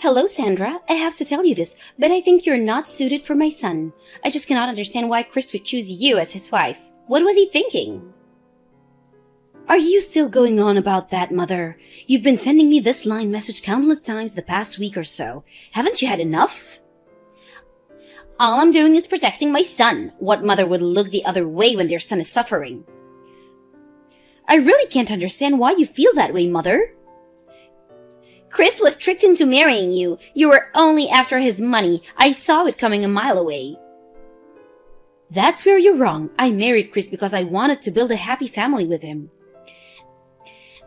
Hello, Sandra. I have to tell you this, but I think you're not suited for my son. I just cannot understand why Chris would choose you as his wife. What was he thinking? Are you still going on about that, Mother? You've been sending me this line message countless times the past week or so. Haven't you had enough? All I'm doing is protecting my son. What mother would look the other way when their son is suffering? I really can't understand why you feel that way, Mother. Chris was tricked into marrying you. You were only after his money. I saw it coming a mile away. That's where you're wrong. I married Chris because I wanted to build a happy family with him.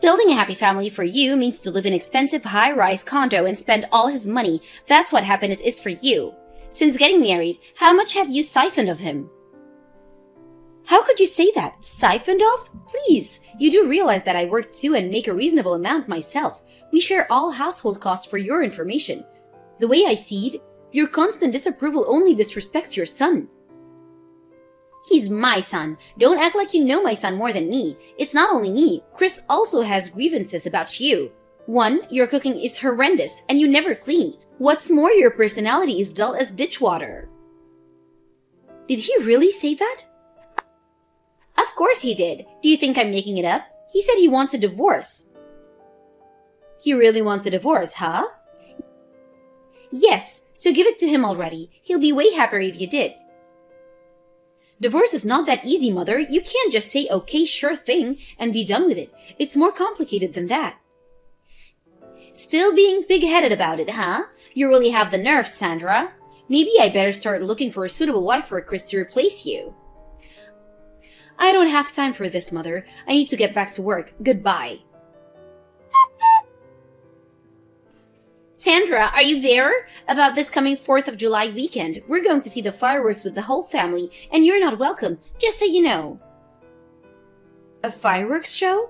Building a happy family for you means to live in an expensive high-rise condo and spend all his money. That's what happiness is for you. Since getting married, how much have you siphoned of him? How could you say that? Siphoned off? Please, you do realize that I work too and make a reasonable amount myself. We share all household costs for your information. The way I see it, your constant disapproval only disrespects your son. He's my son. Don't act like you know my son more than me. It's not only me. Chris also has grievances about you. One, your cooking is horrendous and you never clean. What's more, your personality is dull as ditch water. Did he really say that? Of course he did. Do you think I'm making it up? He said he wants a divorce. He really wants a divorce, huh? Yes, so give it to him already. He'll be way happier if you did. Divorce is not that easy, Mother. You can't just say, okay, sure thing, and be done with it. It's more complicated than that. Still being pig-headed about it, huh? You really have the nerve, Sandra. Maybe I better start looking for a suitable wife for Chris to replace you. I don't have time for this, Mother. I need to get back to work. Goodbye. Sandra, are you there? About this coming 4th of July weekend, we're going to see the fireworks with the whole family, and you're not welcome, just so you know. A fireworks show?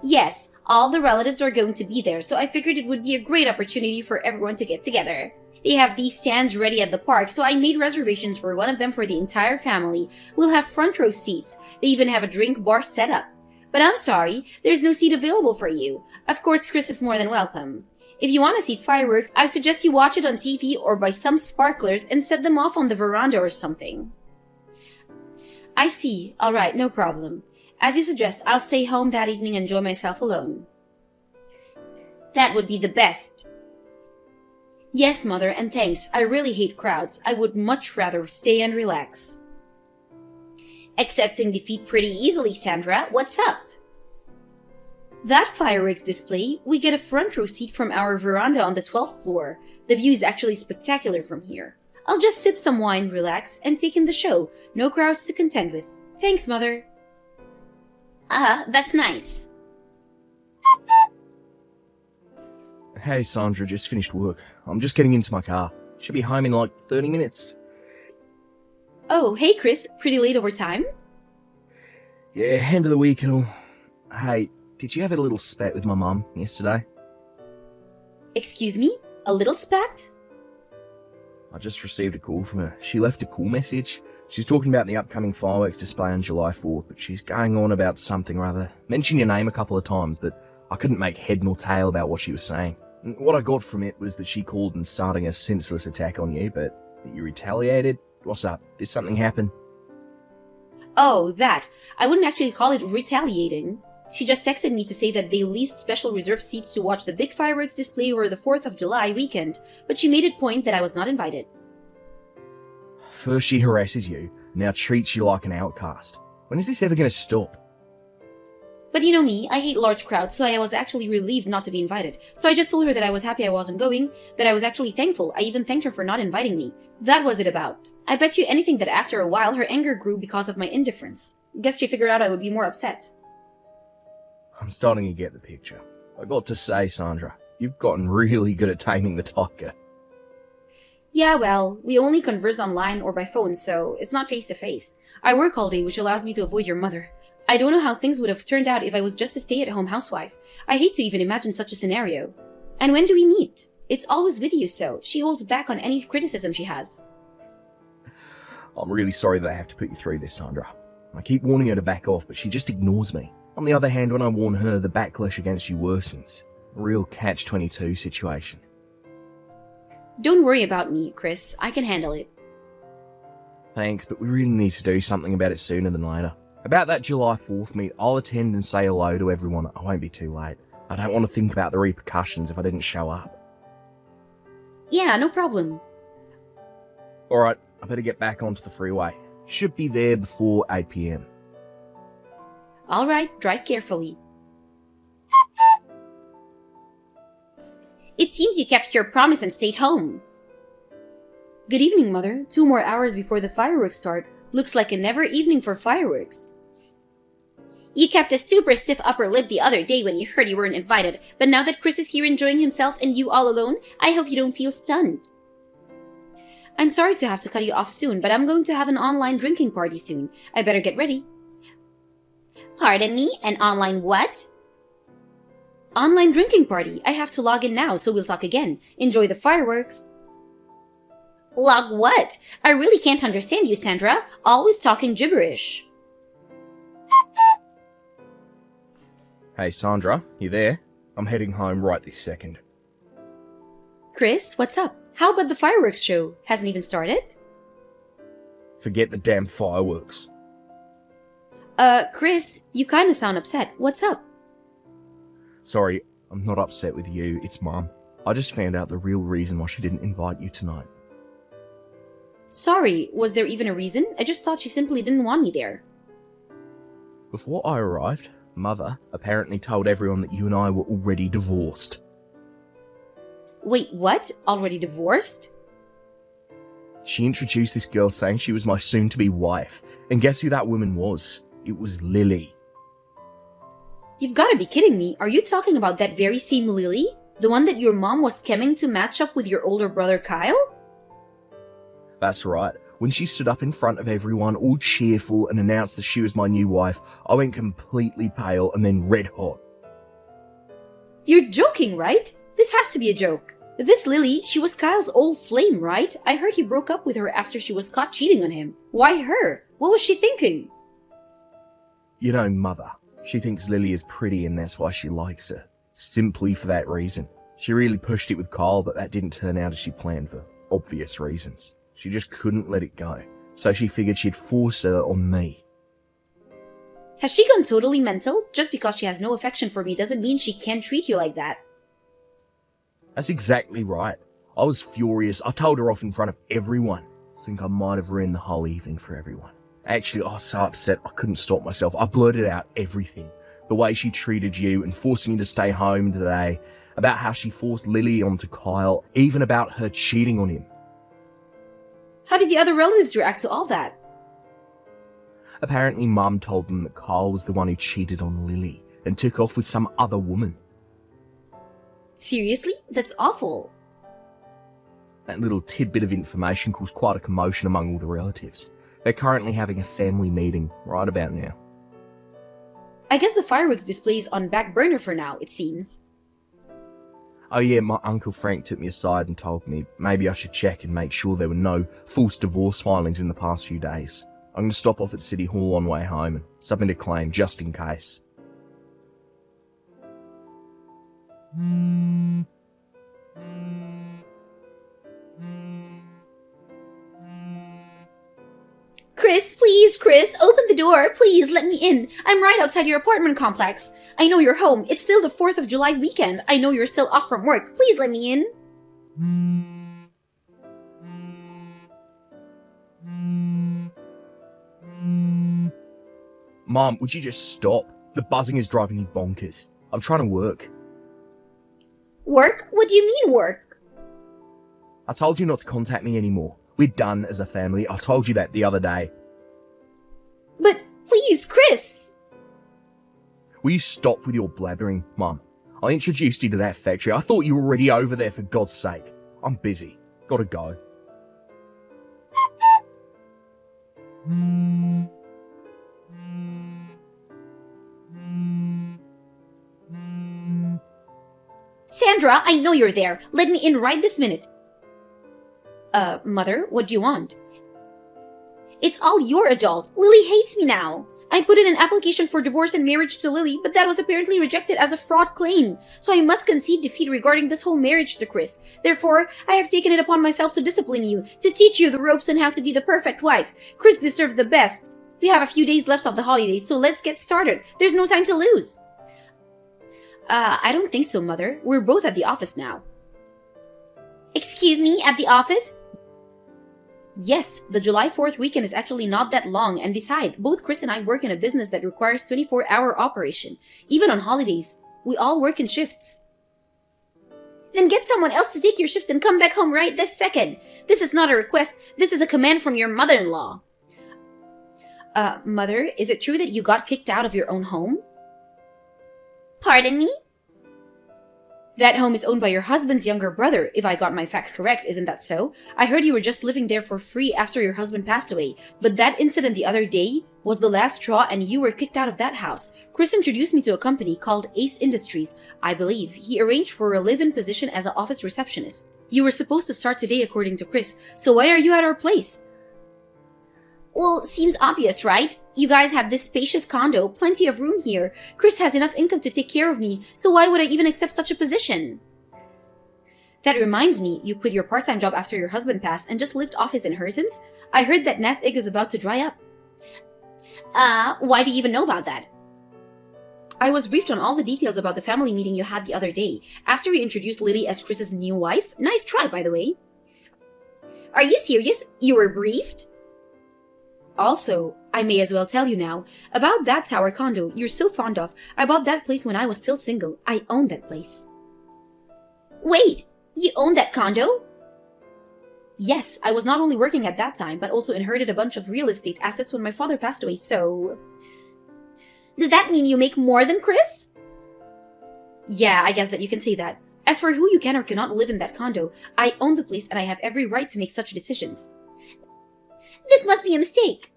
Yes, all the relatives are going to be there, so I figured it would be a great opportunity for everyone to get together. They have these stands ready at the park, so I made reservations for one of them for the entire family. We'll have front row seats. They even have a drink bar set up. But I'm sorry, there's no seat available for you. Of course, Chris is more than welcome. If you want to see fireworks, I suggest you watch it on TV or buy some sparklers and set them off on the veranda or something. I see. Alright, no problem. As you suggest, I'll stay home that evening and enjoy myself alone. That would be the best. Yes, Mother, and thanks. I really hate crowds. I would much rather stay and relax. Accepting defeat pretty easily, Sandra. What's up? That fireworks display, we get a front row seat from our veranda on the 12th floor. The view is actually spectacular from here. I'll just sip some wine, relax, and take in the show. No crowds to contend with. Thanks, Mother. That's nice. Hey, Sandra, just finished work. I'm just getting into my car. Should be home in like 30 minutes. Oh, hey, Chris. Pretty late over time? Yeah, end of the week and all. Hey, did you have a little spat with my mum yesterday? Excuse me? A little spat? I just received a call from her. She left a call message. She's talking about the upcoming fireworks display on July 4th, but she's going on about something or other. Mentioned your name a couple of times, but I couldn't make head nor tail about what she was saying. What I got from it was that she called and starting a senseless attack on you, but that you retaliated. What's up? Did something happen? Oh, that. I wouldn't actually call it retaliating. She just texted me to say that they leased special reserved seats to watch the big fireworks display over the 4th of July weekend, but she made it point that I was not invited. First she harasses you, now treats you like an outcast. When is this ever going to stop? But you know me, I hate large crowds, so I was actually relieved not to be invited. So I just told her that I was happy I wasn't going, that I was actually thankful. I even thanked her for not inviting me. That was it about. I bet you anything that after a while her anger grew because of my indifference. Guess she figured out I would be more upset. I'm starting to get the picture. I got to say, Sandra, you've gotten really good at taming the tiger. Yeah, well, we only converse online or by phone, so it's not face-to-face. I work all day, which allows me to avoid your mother. I don't know how things would have turned out if I was just a stay-at-home housewife. I hate to even imagine such a scenario. And when do we meet? It's always with you, so she holds back on any criticism she has. I'm really sorry that I have to put you through this, Sandra. I keep warning her to back off, but she just ignores me. On the other hand, when I warn her, the backlash against you worsens. Real catch-22 situation. Don't worry about me, Chris. I can handle it. Thanks, but we really need to do something about it sooner than later. About that July 4th meet, I'll attend and say hello to everyone. I won't be too late. I don't want to think about the repercussions if I didn't show up. Yeah, no problem. Alright, I better get back onto the freeway. Should be there before 8 PM. Alright, drive carefully. It seems you kept your promise and stayed home. Good evening, Mother. 2 more hours before the fireworks start. Looks like a never evening for fireworks. You kept a super stiff upper lip the other day when you heard you weren't invited, but now that Chris is here enjoying himself and you all alone, I hope you don't feel stunned. I'm sorry to have to cut you off soon, but I'm going to have an online drinking party soon. I better get ready. Pardon me? An online what? Online drinking party. I have to log in now, so we'll talk again. Enjoy the fireworks. Log what? I really can't understand you, Sandra. Always talking gibberish. Hey Sandra, you there? I'm heading home right this second. Chris, what's up? How about the fireworks show? Hasn't even started? Forget the damn fireworks. Chris, you kinda sound upset. What's up? Sorry, I'm not upset with you, it's Mum. I just found out the real reason why she didn't invite you tonight. Sorry, was there even a reason? I just thought she simply didn't want me there. Before I arrived, Mother apparently told everyone that you and I were already divorced. Wait, what? Already divorced? She introduced this girl saying she was my soon-to-be wife, and guess who that woman was? It was Lily. You've gotta be kidding me. Are you talking about that very same Lily? The one that your mom was scheming to match up with your older brother Kyle? That's right. When she stood up in front of everyone, all cheerful, and announced that she was my new wife, I went completely pale and then red hot. You're joking, right? This has to be a joke. This Lily, she was Kyle's old flame, right? I heard he broke up with her after she was caught cheating on him. Why her? What was she thinking? You know, Mother, she thinks Lily is pretty and that's why she likes her. Simply for that reason. She really pushed it with Kyle, but that didn't turn out as she planned for obvious reasons. She just couldn't let it go, so she figured she'd force her on me. Has she gone totally mental? Just because she has no affection for me doesn't mean she can't treat you like that. That's exactly right. I was furious. I told her off in front of everyone. I think I might have ruined the whole evening for everyone. Actually, I was so upset I couldn't stop myself. I blurted out everything. The way she treated you and forcing you to stay home today, about how she forced Lily onto Kyle, even about her cheating on him. How did the other relatives react to all that? Apparently, Mum told them that Kyle was the one who cheated on Lily and took off with some other woman. Seriously? That's awful. That little tidbit of information caused quite a commotion among all the relatives. They're currently having a family meeting right about now. I guess the fireworks display is on back burner for now, it seems. Oh yeah, my Uncle Frank took me aside and told me maybe I should check and make sure there were no false divorce filings in the past few days. I'm going to stop off at City Hall on way home and submit a claim just in case. Chris, open the door. Please, let me in. I'm right outside your apartment complex. I know you're home. It's still the 4th of July weekend. I know you're still off from work. Please let me in. Mom, would you just stop? The buzzing is driving me bonkers. I'm trying to work. Work? What do you mean work? I told you not to contact me anymore. We're done as a family. I told you that the other day. But please, Chris! Will you stop with your blabbering, Mum? I introduced you to that factory. I thought you were already over there, for God's sake. I'm busy. Gotta go. Sandra, I know you're there. Let me in right this minute. Mother, what do you want? It's all your adult. Lily hates me now. I put in an application for divorce and marriage to Lily, but that was apparently rejected as a fraud claim. So I must concede defeat regarding this whole marriage to Chris. Therefore, I have taken it upon myself to discipline you, to teach you the ropes on how to be the perfect wife. Chris deserved the best. We have a few days left of the holidays, so let's get started. There's no time to lose. I don't think so, Mother. We're both at the office now. Excuse me, at the office? Yes, the July 4th weekend is actually not that long, and besides, both Chris and I work in a business that requires 24-hour operation. Even on holidays, we all work in shifts. Then get someone else to take your shift and come back home right this second. This is not a request, this is a command from your mother-in-law. Mother, is it true that you got kicked out of your own home? Pardon me? That home is owned by your husband's younger brother, if I got my facts correct, isn't that so? I heard you were just living there for free after your husband passed away, but that incident the other day was the last straw and you were kicked out of that house. Chris introduced me to a company called Ace Industries. I believe he arranged for a live-in position as an office receptionist. You were supposed to start today according to Chris, so why are you at our place? Well, seems obvious, right? You guys have this spacious condo, plenty of room here. Chris has enough income to take care of me, so why would I even accept such a position? That reminds me, you quit your part-time job after your husband passed and just lived off his inheritance? I heard that Nat Egg is about to dry up. Why do you even know about that? I was briefed on all the details about the family meeting you had the other day, after you introduced Lily as Chris's new wife. Nice try, by the way. Are you serious? You were briefed? Also, I may as well tell you now, about that tower condo you're so fond of. I bought that place when I was still single. I own that place. Wait, you own that condo? Yes, I was not only working at that time, but also inherited a bunch of real estate assets when my father passed away, so... Does that mean you make more than Chris? Yeah, I guess that you can say that. As for who you can or cannot live in that condo, I own the place and I have every right to make such decisions. This must be a mistake.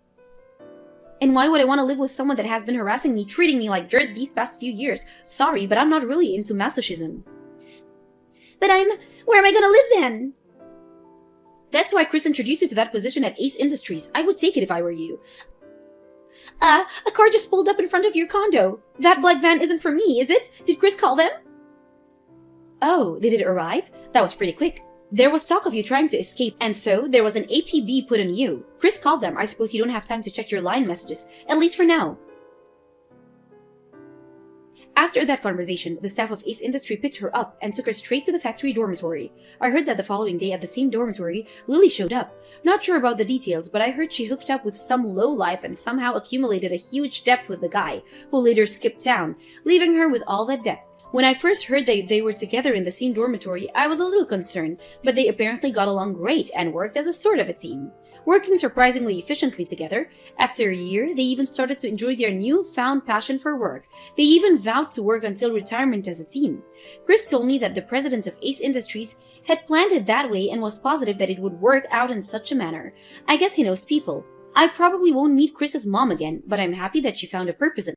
And why would I want to live with someone that has been harassing me, treating me like dirt these past few years? Sorry, but I'm not really into masochism. But where am I gonna live then? That's why Chris introduced you to that position at Ace Industries. I would take it if I were you. A car just pulled up in front of your condo. That black van isn't for me, is it? Did Chris call them? Oh, did it arrive? That was pretty quick. There was talk of you trying to escape, and so there was an APB put on you. Chris called them. I suppose you don't have time to check your line messages, at least for now. After that conversation, the staff of Ace Industry picked her up and took her straight to the factory dormitory. I heard that the following day at the same dormitory, Lily showed up. Not sure about the details, but I heard she hooked up with some lowlife and somehow accumulated a huge debt with the guy, who later skipped town, leaving her with all that debt. When I first heard they were together in the same dormitory, I was a little concerned, but they apparently got along great and worked as a sort of a team. Working surprisingly efficiently together, after a year, they even started to enjoy their newfound passion for work. They even vowed to work until retirement as a team. Chris told me that the president of Ace Industries had planned it that way and was positive that it would work out in such a manner. I guess he knows people. I probably won't meet Chris's mom again, but I'm happy that she found a purpose in